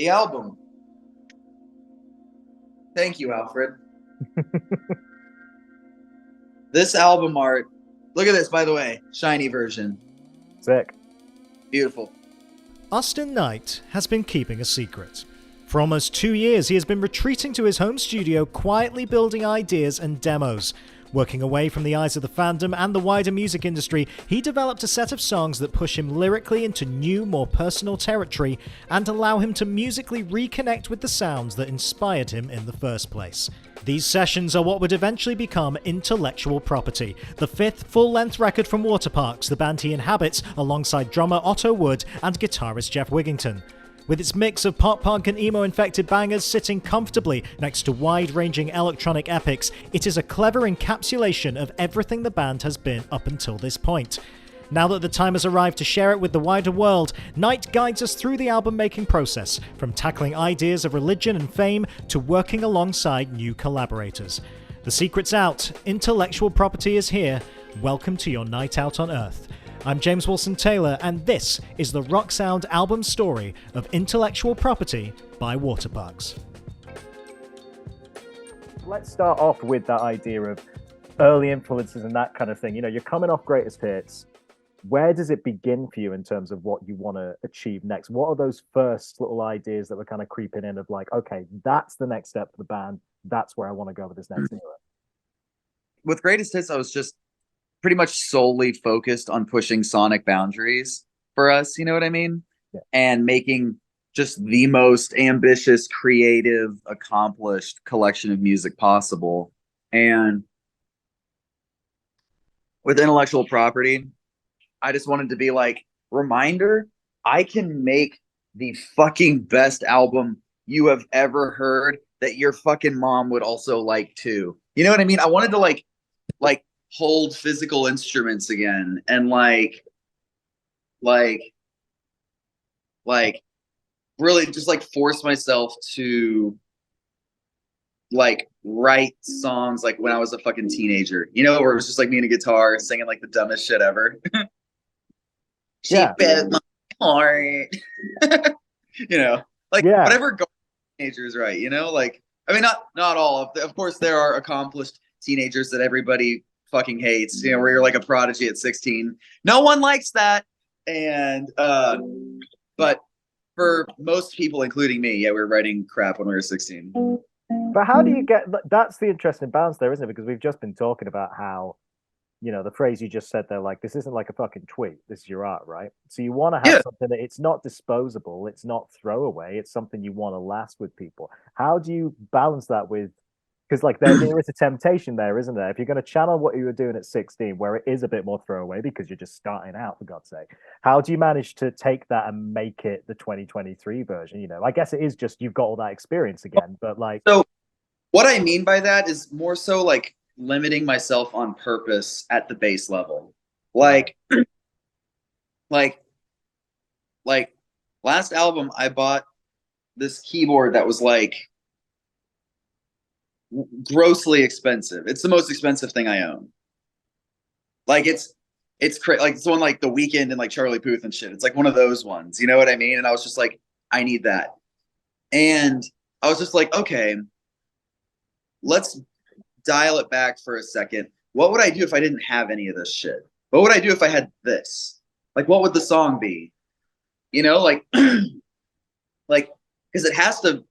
The album. Thank you, Alfred. This album art. Look at this, by the way. Shiny version. Sick. Beautiful. Awsten Knight has been keeping a secret. For almost 2 years, he has been retreating to his home studio, quietly building ideas and demos. Working away from the eyes of the fandom and the wider music industry, he developed a set of songs that push him lyrically into new, more personal territory and allow him to musically reconnect with the sounds that inspired him in the first place. These sessions are what would eventually become Intellectual Property, the fifth full-length record from Waterparks, the band he inhabits alongside drummer Otto Wood and guitarist Jeff Wigington. With its mix of pop-punk and emo-infected bangers sitting comfortably next to wide-ranging electronic epics, it is a clever encapsulation of everything the band has been up until this point. Now that the time has arrived to share it with the wider world, Knight guides us through the album-making process, from tackling ideas of religion and fame to working alongside new collaborators. The secret's out, Intellectual Property is here, welcome to your night out on Earth. I'm James Wilson Taylor, and this is the rock sound album story of Intellectual Property by Waterparks. Let's start off with that idea of early influences and that kind of thing. You know, you're coming off greatest hits. Where does it begin for you in terms of what you want to achieve next? What are those first little ideas that were kind of creeping in of like, okay, that's the next step for the band. That's where I want to go with this next era. With greatest hits, I was just pretty much solely focused on pushing sonic boundaries for us, you know what I mean? Yeah. And making just the most ambitious, creative, accomplished collection of music possible. And with Intellectual Property, I just wanted to be like, reminder, I can make the fucking best album you have ever heard that your fucking mom would also like too. You know what I mean? I wanted to like hold physical instruments again and like really just like force myself to like write songs like when I was a fucking teenager, you know, where it was just like me and a guitar singing like the dumbest shit ever. She bit my heart. You know, like whatever teenagers, right? You know, like I mean, not all of course there are accomplished teenagers that everybody fucking hates, you know, where you're like a prodigy at 16. No one likes that. And but for most people, including me, we were writing crap when we were 16. But how do you get that's the interesting balance there, isn't it? Because we've just been talking about how, you know, the phrase you just said there, like, this isn't like a fucking tweet, this is your art, right? So you want to have something that it's not disposable, it's not throwaway, it's something you want to last with people. How do you balance that with, because like there is a temptation there, isn't there? If you're going to channel what you were doing at 16, where it is a bit more throwaway because you're just starting out, for God's sake, how do you manage to take that and make it the 2023 version? You know, I guess it is just you've got all that experience again, but like. So what I mean by that is more so like limiting myself on purpose at the base level. Like last album, I bought this keyboard that was like grossly expensive. It's the most expensive thing I own. Like it's like it's one like The Weeknd and like Charlie Puth and shit. It's like one of those ones, you know what I mean? And I was just like, I need that. And I was just like, okay, let's dial it back for a second. What would I do if I didn't have any of this shit? What would I do if I had this? Like, what would the song be? You know, like because it has to,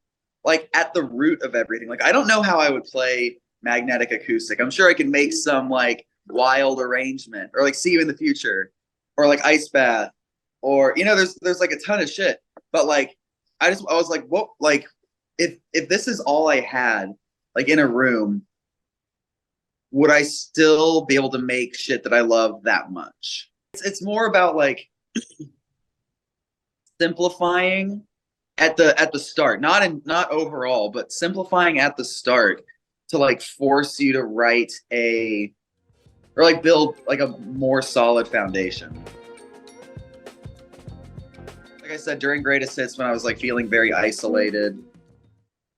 like, at the root of everything. Like, I don't know how I would play magnetic acoustic. I'm sure I can make some like wild arrangement, or like See You in the Future, or like Ice Bath, or, you know, there's like a ton of shit. But like, I was like, what, like, if this is all I had, like in a room, would I still be able to make shit that I love that much? It's more about like simplifying at the start, not overall, but simplifying at the start to like force you to write or like build like a more solid foundation. Like I said, during Greatest Hits, when I was like feeling very isolated,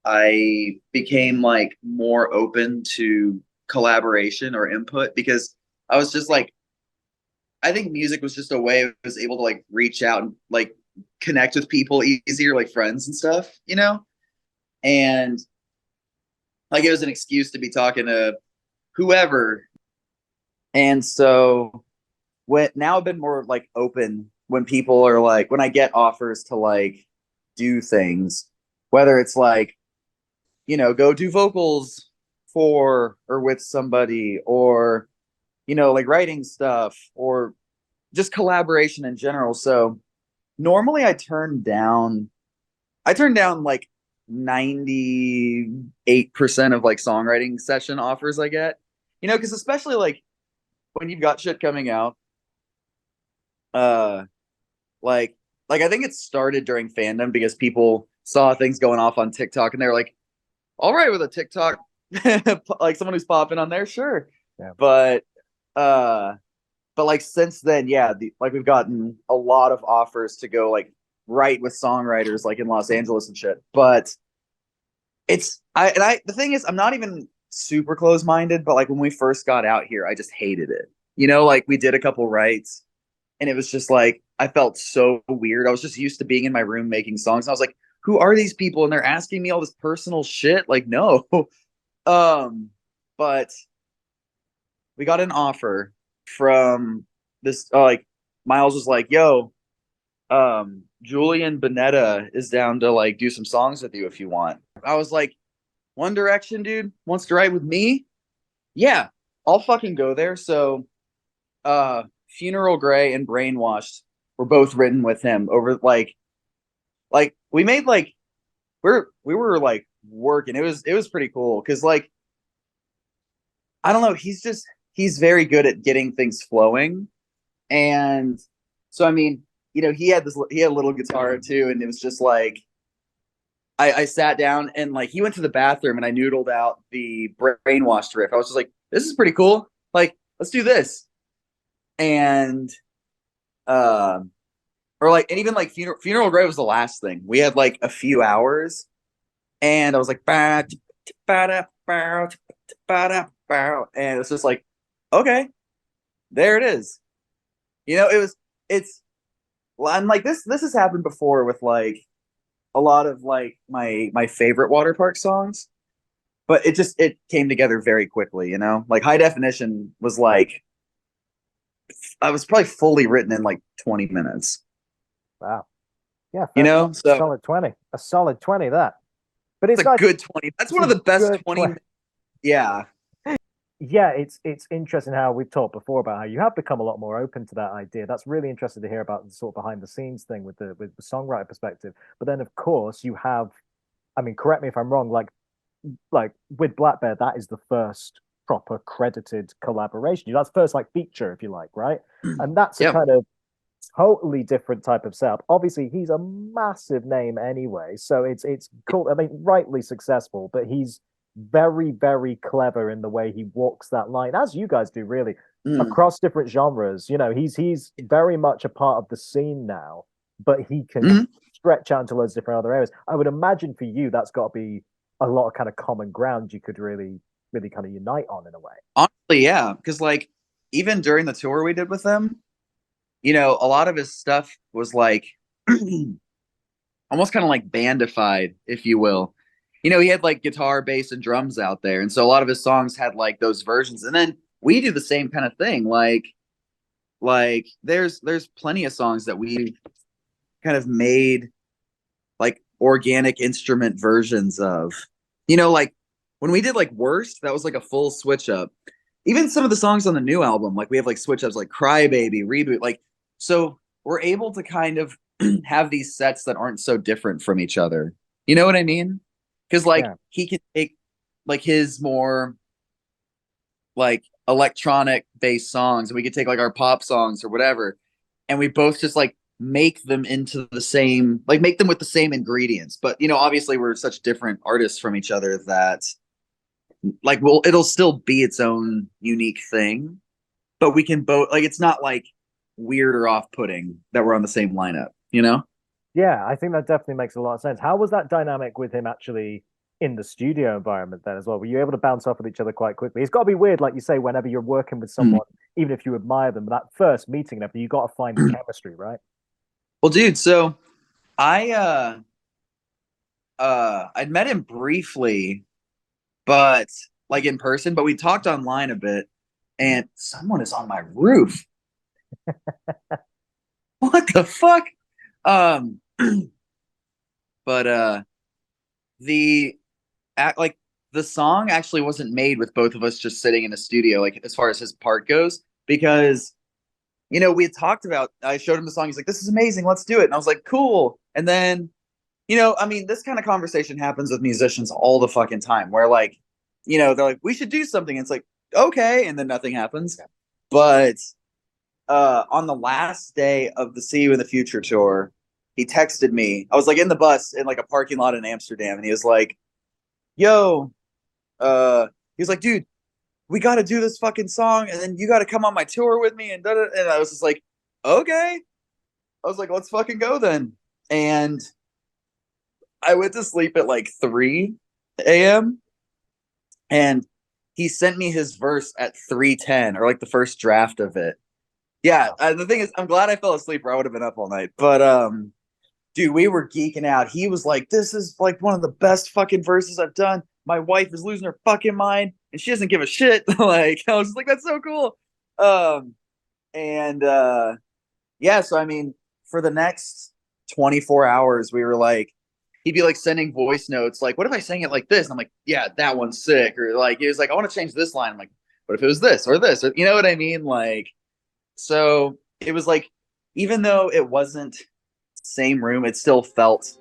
I became like more open to collaboration or input, because I was just like, I think music was just a way I was able to like reach out and like connect with people easier, like friends and stuff, you know? And like it was an excuse to be talking to whoever. And so now I've been more like open when people are like, when I get offers to like do things, whether it's like, you know, go do vocals for or with somebody, or, you know, like writing stuff, or just collaboration in general. So normally I turn down like 98% of like songwriting session offers I get, you know, because especially like when you've got shit coming out, uh, like I think it started during fandom because people saw things going off on TikTok and they're like, all right, with a TikTok, like someone who's popping on there, sure. Yeah. Uh, but like since then, yeah, like we've gotten a lot of offers to go like write with songwriters like in Los Angeles and shit. But the thing is, I'm not even super close minded, but like when we first got out here, I just hated it. You know, like we did a couple writes and it was just like I felt so weird. I was just used to being in my room making songs. And I was like, who are these people? And they're asking me all this personal shit. Like, no. But we got an offer from this like Miles was like, yo, Julian Bonetta is down to like do some songs with you if you want. I was like, One Direction dude wants to write with me? Yeah, I'll fucking go there. So Funeral Grey and Brainwashed were both written with him over like we made like we were like working. It was pretty cool because like I don't know, he's very good at getting things flowing. And so I mean, you know, he had a little guitar too, and it was just like I sat down and like he went to the bathroom and I noodled out the Brainwashed riff. I was just like, this is pretty cool. Like, let's do this. And or like, and even like Funeral Grey was the last thing. We had like a few hours, and I was like, and it's just like, okay, there it is. You know, it's I'm like this has happened before with like a lot of like my favorite Waterpark songs, but it came together very quickly, you know? Like High Definition was like I was probably fully written in like 20 minutes. Wow. Yeah, you know, so solid 20. A solid 20 that. But it's it's a like good 20. That's one of the best 20. Yeah. Yeah, it's interesting how we've talked before about how you have become a lot more open to that idea. That's really interesting to hear about the sort of behind the scenes thing with the songwriter perspective. But then of course you have, I mean, correct me if I'm wrong, like with Blackbear, that is the first proper credited collaboration. That's first like feature, if you like, right? And that's a kind of totally different type of setup. Obviously, he's a massive name anyway, so it's cool. I mean, rightly successful, but he's very, very clever in the way he walks that line, as you guys do, really, across different genres. You know, he's very much a part of the scene now, but he can stretch out into loads of different other areas. I would imagine for you, that's got to be a lot of kind of common ground you could really, really kind of unite on in a way. Honestly, yeah, because like even during the tour we did with them, you know, a lot of his stuff was like almost kind of like bandified, if you will. You know, he had like guitar, bass, and drums out there. And so a lot of his songs had like those versions. And then we do the same kind of thing. Like there's plenty of songs that we kind of made like organic instrument versions of. You know, like when we did like Worst, that was like a full switch up. Even some of the songs on the new album, like we have like switch ups like Crybaby, Reboot, like so we're able to kind of have these sets that aren't so different from each other. You know what I mean? Because like he can take like his more like electronic based songs, and we could take like our pop songs or whatever, and we both just like make them into the same, like make them with the same ingredients. But you know, obviously we're such different artists from each other that like it'll still be its own unique thing, but we can both like it's not like weird or off-putting that we're on the same lineup, you know? Yeah, I think that definitely makes a lot of sense. How was that dynamic with him actually in the studio environment then as well? Were you able to bounce off with each other quite quickly? It's got to be weird, like you say, whenever you're working with someone, even if you admire them, that first meeting and everything, you got to find the chemistry, right? Well, dude, so I I'd met him briefly, but like in person, but we talked online a bit, and someone is on my roof. What the fuck? Um, but the act like the song actually wasn't made with both of us just sitting in a studio, like as far as his part goes, because we had talked about. I showed him the song. He's like, "This is amazing. Let's do it." And I was like, "Cool." And then, I mean, this kind of conversation happens with musicians all the fucking time, where like, they're like, "We should do something." And it's like, okay, and then nothing happens. But on the last day of the See You in the Future tour, he texted me. I was like in the bus in like a parking lot in Amsterdam, and he was like, "Yo," he was like, "Dude, we got to do this fucking song, and then you got to come on my tour with me." And and I was just like, "Okay." I was like, "Let's fucking go then." And I went to sleep at like 3 a.m. and he sent me his verse at 3:10, or like the first draft of it. Yeah, the thing is, I'm glad I fell asleep, or I would have been up all night. But dude, we were geeking out. He was like, "This is like one of the best fucking verses I've done. My wife is losing her fucking mind, and she doesn't give a shit." Like, I was just like, "That's so cool." And yeah, so I mean, for the next 24 hours, we were like, he'd be like sending voice notes, like, "What if I sang it like this?" And I'm like, "Yeah, that one's sick." Or like, he was like, "I want to change this line." I'm like, "What if it was this or this?" Or, you know what I mean? Like, so it was like, even though it wasn't same room, it still felt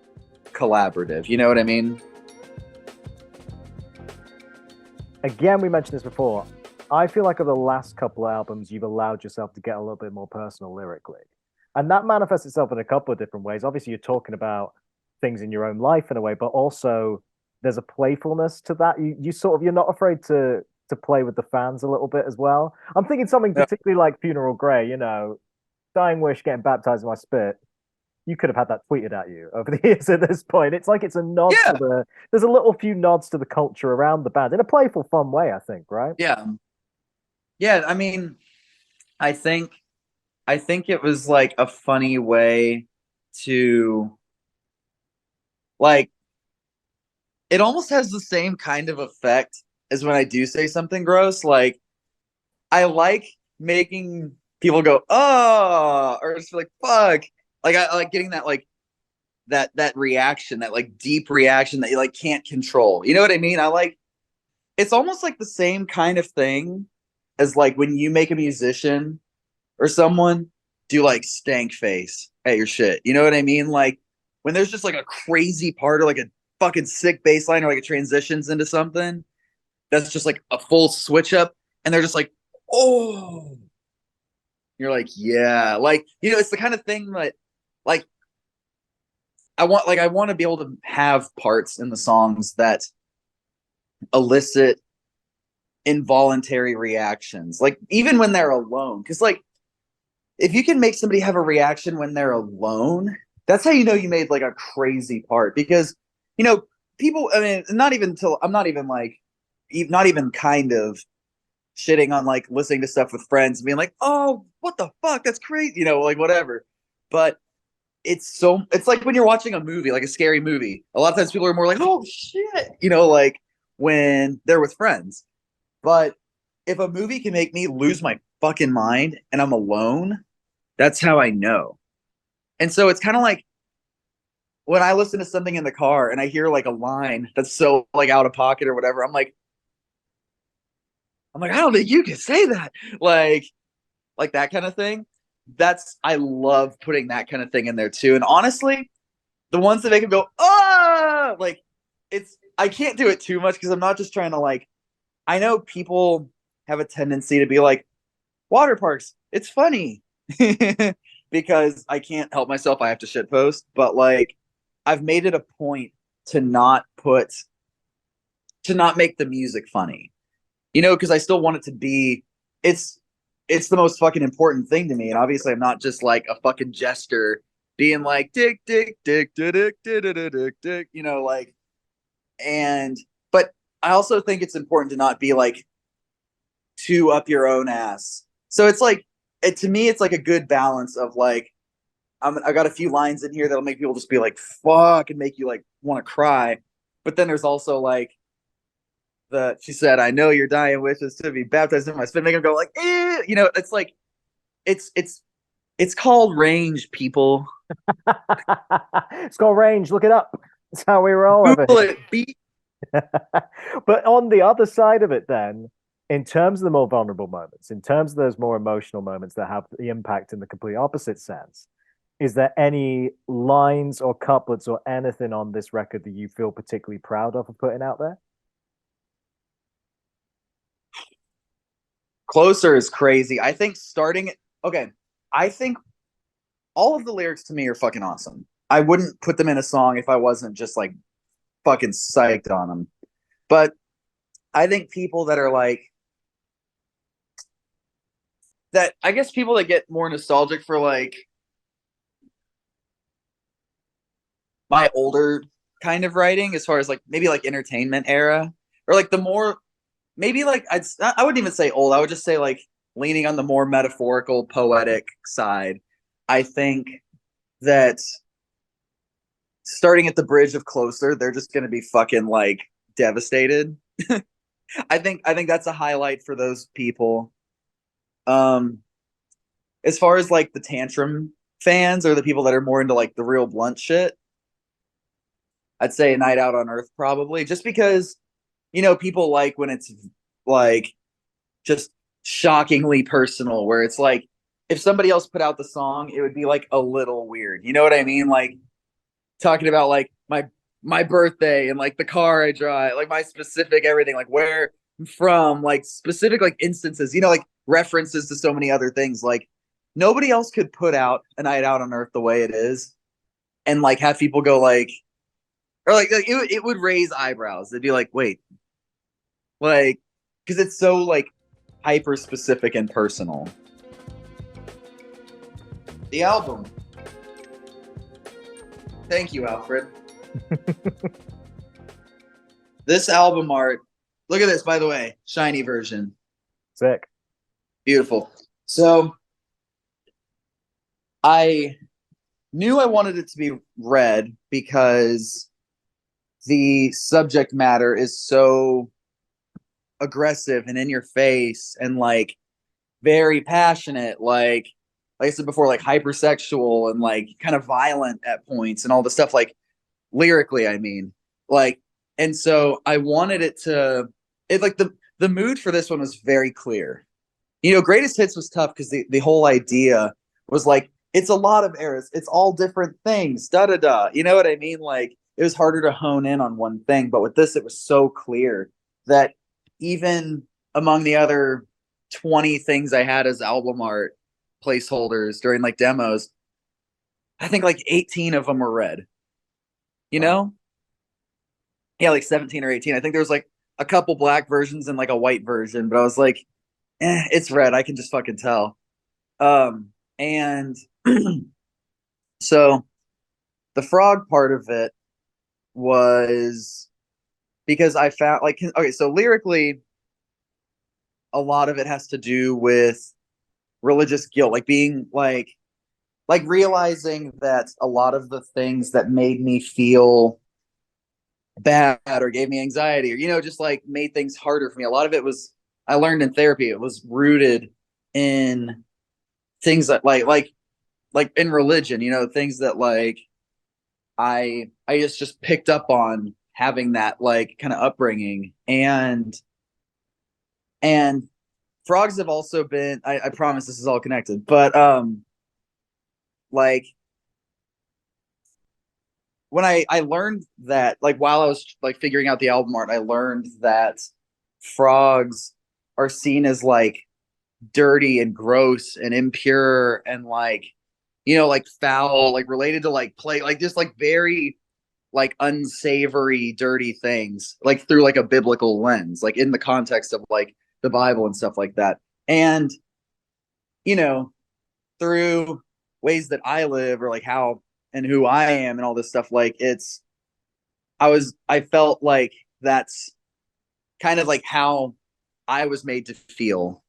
collaborative. You know what I mean? Again, we mentioned this before. I feel like over the last couple of albums, you've allowed yourself to get a little bit more personal lyrically. And that manifests itself in a couple of different ways. Obviously, you're talking about things in your own life in a way, but also there's a playfulness to that. You sort of, you're not afraid to play with the fans a little bit as well. I'm thinking something Yeah. particularly like Funeral Grey, Dying Wish, getting baptized in my spit. You could have had that tweeted at you over the years at this point. It's like it's a nod to Yeah. there's a little few nods to the culture around the band in a playful, fun way, I think, right? Yeah. Yeah. I mean, I think I think it was like a funny way to like it almost has the same kind of effect as when I do say something gross. Like, I like making people go, "Oh," or just like, "Fuck." Like, I like getting that like that reaction, that like deep reaction that you like can't control. You know what I mean? I like it's almost like the same kind of thing as like when you make a musician or someone do like stank face at your shit. You know what I mean? Like when there's just like a crazy part, or like a fucking sick bass line, or like it transitions into something that's just like a full switch up, and they're just like, "Oh." You're like, "Yeah." Like, it's the kind of thing that like I want to be able to have parts in the songs that elicit involuntary reactions. Like even when they're alone. Cause like if you can make somebody have a reaction when they're alone, that's how you know you made like a crazy part. Because people, I mean, not even till I'm not even like not even kind of shitting on like listening to stuff with friends and being like, "Oh, what the fuck? That's crazy," like whatever. But it's like when you're watching a movie, like a scary movie. A lot of times people are more like, "Oh shit," like when they're with friends. But if a movie can make me lose my fucking mind and I'm alone, that's how I know. And so it's kind of like when I listen to something in the car and I hear like a line that's so like out of pocket or whatever, I'm like, "I don't think you can say that." Like that kind of thing. I love putting that kind of thing in there too. And honestly, the ones that make him go, "Ah," like I can't do it too much because I'm not just trying to like, I know people have a tendency to be like, "Waterparks, it's funny." Because I can't help myself. I have to shitpost. But like, I've made it a point to not make the music funny, because I still want it to be, it's, it's the most fucking important thing to me. And obviously I'm not just like a fucking jester being like, "Dick, dick, dick, dick, dick, dick, dick, dick, dick," like, but I also think it's important to not be like too up your own ass. So it's like, to me, it's like a good balance of like, I got a few lines in here that'll make people just be like, fuck, and make you like want to cry. But then there's also like she said, I know your dying wish is to be baptized in my spit, make them go like, eh. You know, it's like, it's called range, people. It's called range. Look it up. That's how we roll over Google here. it. But on the other side of it, then, in terms of the more vulnerable moments, in terms of those more emotional moments that have the impact in the complete opposite sense, is there any lines or couplets or anything on this record that you feel particularly proud of putting out there? Closer is crazy. I think I think all of the lyrics to me are fucking awesome. I wouldn't put them in a song if I wasn't just like fucking psyched on them. But I think people that are like that, I guess people that get more nostalgic for like my older kind of writing, as far as like maybe like entertainment era, or like the more maybe like I wouldn't even say old. I would just say like leaning on the more metaphorical, poetic side. I think that starting at the bridge of Closer, they're just going to be fucking like devastated. I think that's a highlight for those people. As far as like the tantrum fans or the people that are more into like the real blunt shit, I'd say A Night Out on Earth probably, just because people like when it's like just shockingly personal, where it's like if somebody else put out the song, it would be like a little weird. You know what I mean? Like talking about like my birthday and like the car I drive, like my specific everything, like where I'm from, like specific like instances, like references to so many other things. Like nobody else could put out A Night Out on Earth the way it is and like have people go like, or like it would raise eyebrows. They'd be like, wait, like, because it's so like hyper specific and personal. The album. Thank you, Alfred. This album art. Look at this, by the way. Shiny version. Sick. Beautiful. So I knew I wanted it to be red because the subject matter is so aggressive and in your face and like very passionate, like I said before, like hypersexual and like kind of violent at points and all the stuff, like lyrically, I mean, like, and so I wanted it like the mood for this one was very clear. Greatest Hits was tough because the whole idea was like, it's a lot of eras, it's all different things, da da da. You know what I mean? Like it was harder to hone in on one thing, but with this, it was so clear that even among the other 20 things I had as album art placeholders during like demos, I think like 18 of them were red. Wow. Yeah, like 17 or 18. I think there was like a couple black versions and like a white version, but I was like, it's red. I can just fucking tell. And so the frog part of it was because I found like, okay, so lyrically, a lot of it has to do with religious guilt, like being like realizing that a lot of the things that made me feel bad or gave me anxiety or just like made things harder for me, a lot of it was I learned in therapy. It was rooted in things that like in religion, things that like I just picked up on having that like kind of upbringing. And frogs have also been, I promise this is all connected, but like when I learned that, like while I was like figuring out the album art, I learned that frogs are seen as like dirty and gross and impure and like like foul, like related to like play, like just like very like unsavory, dirty things, like through like a biblical lens, like in the context of like the Bible and stuff like that. And through ways that I live or like how and who I am and all this stuff, like I felt like that's kind of like how I was made to feel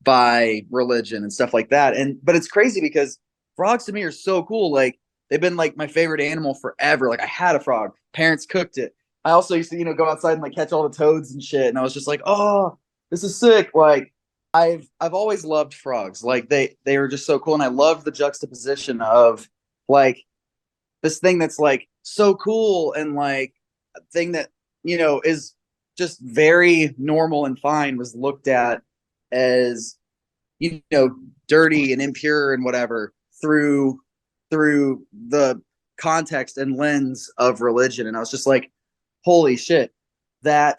by religion and stuff like that. But it's crazy because frogs to me are so cool. Like they've been like my favorite animal forever. Like I had a frog. Parents cooked it. I also used to, go outside and like catch all the toads and shit. And I was just like, oh, this is sick. Like I've always loved frogs. Like they were just so cool. And I loved the juxtaposition of like this thing that's like so cool and like a thing that, is just very normal and fine was looked at as, dirty and impure and whatever through the context and lens of religion. And I was just like, holy shit, that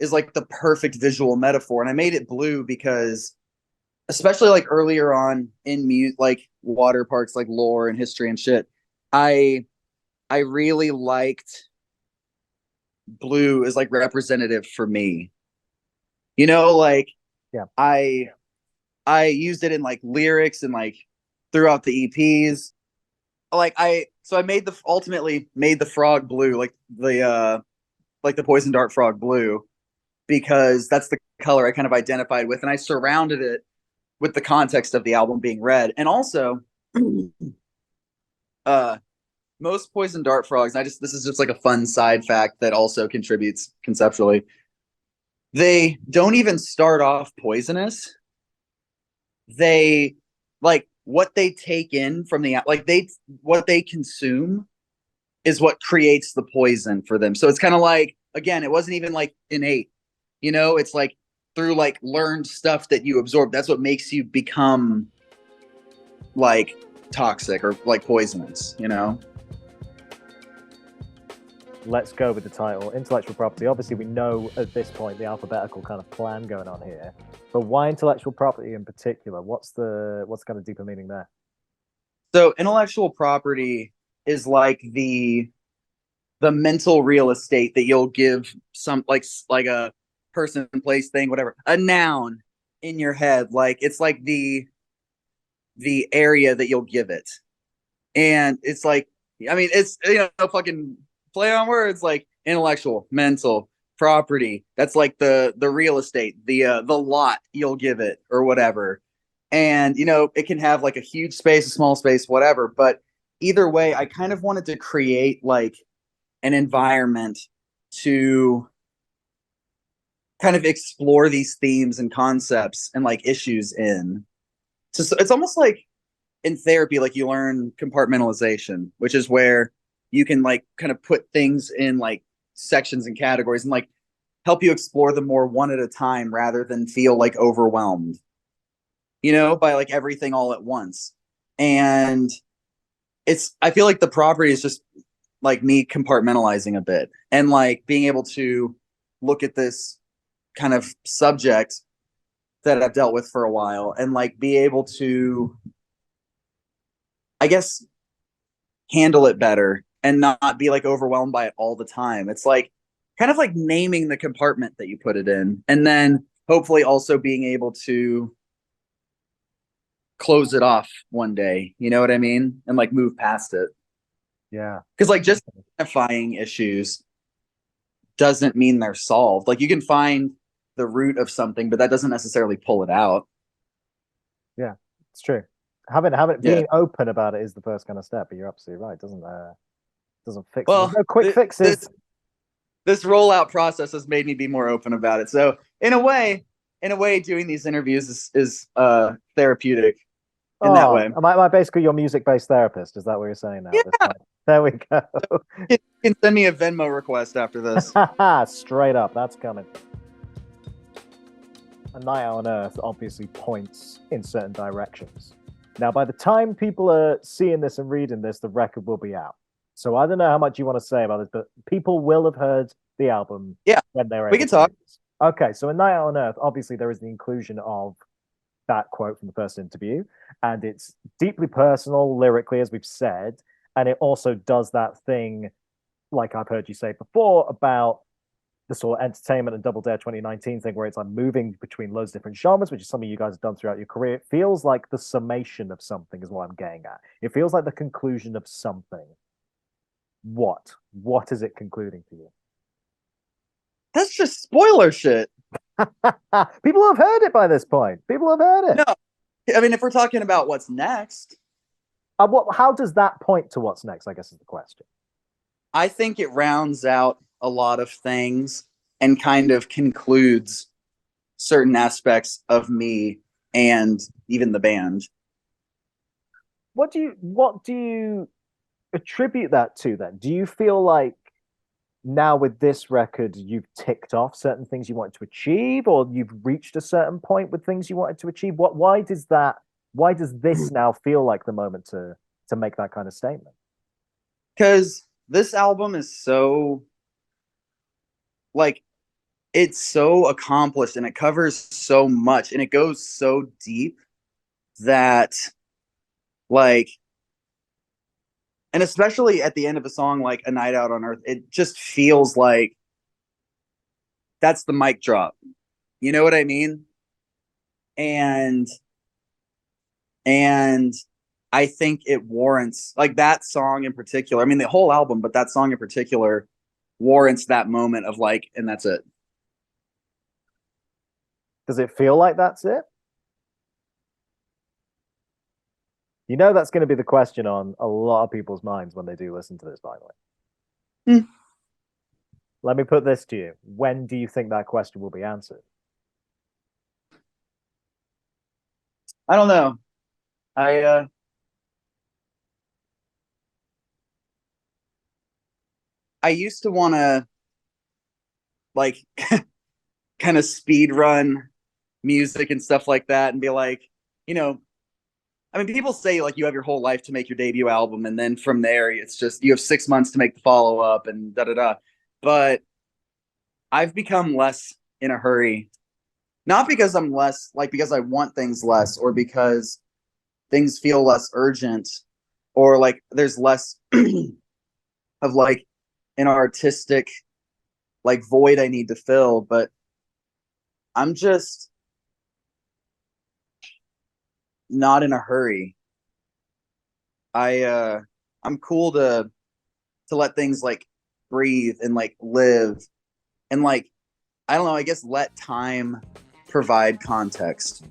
is like the perfect visual metaphor. And I made it blue because especially like earlier on in like water parks, like lore and history and shit, I really liked blue as like representative for me. Like yeah, I used it in like lyrics and like throughout the EPs. Like I ultimately made the frog blue, like the poison dart frog blue, because that's the color I kind of identified with, and I surrounded it with the context of the album being red. And also most poison dart frogs, this is just like a fun side fact that also contributes conceptually. They don't even start off poisonous. They like what they take in from what they consume is what creates the poison for them. So it's kind of like, again, it wasn't even like innate, it's like through like learned stuff that you absorb. That's what makes you become like toxic or like poisonous, Let's go with the title, intellectual property. Obviously, we know at this point the alphabetical kind of plan going on here, but why intellectual property in particular? What's kind of deeper meaning there? So intellectual property is like the mental real estate that you'll give some like a person, place, thing, whatever, a noun in your head. Like it's like the area that you'll give it. And it's like, I mean, it's, fucking play on words, like intellectual, mental, property. That's like the real estate, the lot you'll give it or whatever. And, it can have like a huge space, a small space, whatever. But either way, I kind of wanted to create like an environment to kind of explore these themes and concepts and like issues in. So it's almost like in therapy, like you learn compartmentalization, which is where you can like kind of put things in like sections and categories and like help you explore them more one at a time rather than feel like overwhelmed, by like everything all at once. And I feel like the property is just like me compartmentalizing a bit and like being able to look at this kind of subject that I've dealt with for a while and like be able to, I guess, handle it better and not be like overwhelmed by it all the time. It's like kind of like naming the compartment that you put it in, and then hopefully also being able to close it off one day, you know what I mean? And like move past it. Yeah. Because like just identifying issues doesn't mean they're solved. Like you can find the root of something, but that doesn't necessarily pull it out. Yeah, it's true. Being open about it is the first kind of step, but you're absolutely right. Doesn't fix it. There's no quick fixes. This rollout process has made me be more open about it. So in a way, doing these interviews is therapeutic in that way. Am I basically your music-based therapist? Is that what you're saying now? Yeah. There we go. You can send me a Venmo request after this. Straight up, that's coming. A Night Out on Earth obviously points in certain directions. Now, by the time people are seeing this and reading this, the record will be out. So I don't know how much you want to say about this, but people will have heard the album when they're able we can talk. Okay, so A Night Out on Earth, obviously there is the inclusion of that quote from the first interview, and it's deeply personal lyrically, as we've said, and it also does that thing, like I've heard you say before, about the sort of entertainment and Double Dare 2019 thing, where it's like moving between loads of different genres, which is something you guys have done throughout your career. It feels like the summation of something is what I'm getting at. It feels like the conclusion of something. What is it concluding for you? That's just spoiler shit. People have heard it by this point. People have heard it. No, I mean, if we're talking about what's next, How does that point to what's next, I guess is the question. I think it rounds out a lot of things and kind of concludes certain aspects of me and even the band. What do you attribute that to then? Do you feel like now with this record you've ticked off certain things you wanted to achieve, or you've reached a certain point with things you wanted to achieve? Why does this now feel like the moment to make that kind of statement? Because this album is so, like, it's so accomplished and it covers so much and it goes so deep that, like, and especially at the end of a song like A Night Out on Earth, it just feels like that's the mic drop. You know what I mean? And I think it warrants, like, that song in particular. I mean, the whole album, but that song in particular warrants that moment of like, and that's it. Does it feel like that's it? You know, that's going to be the question on a lot of people's minds when they do listen to this, by the way. Let me put this to you. When do you think that question will be answered? I don't know. I used to want to, like, kind of speed run music and stuff like that and be like, you know, I mean, people say like you have your whole life to make your debut album, and then from there it's just you have 6 months to make the follow up and da da da. But I've become less in a hurry, not because I'm less, like, because I want things less, or because things feel less urgent, or like there's less of like an artistic like void I need to fill. But I'm just not in a hurry. I'm cool to let things like breathe and like live and, like, I don't know, I guess let time provide context.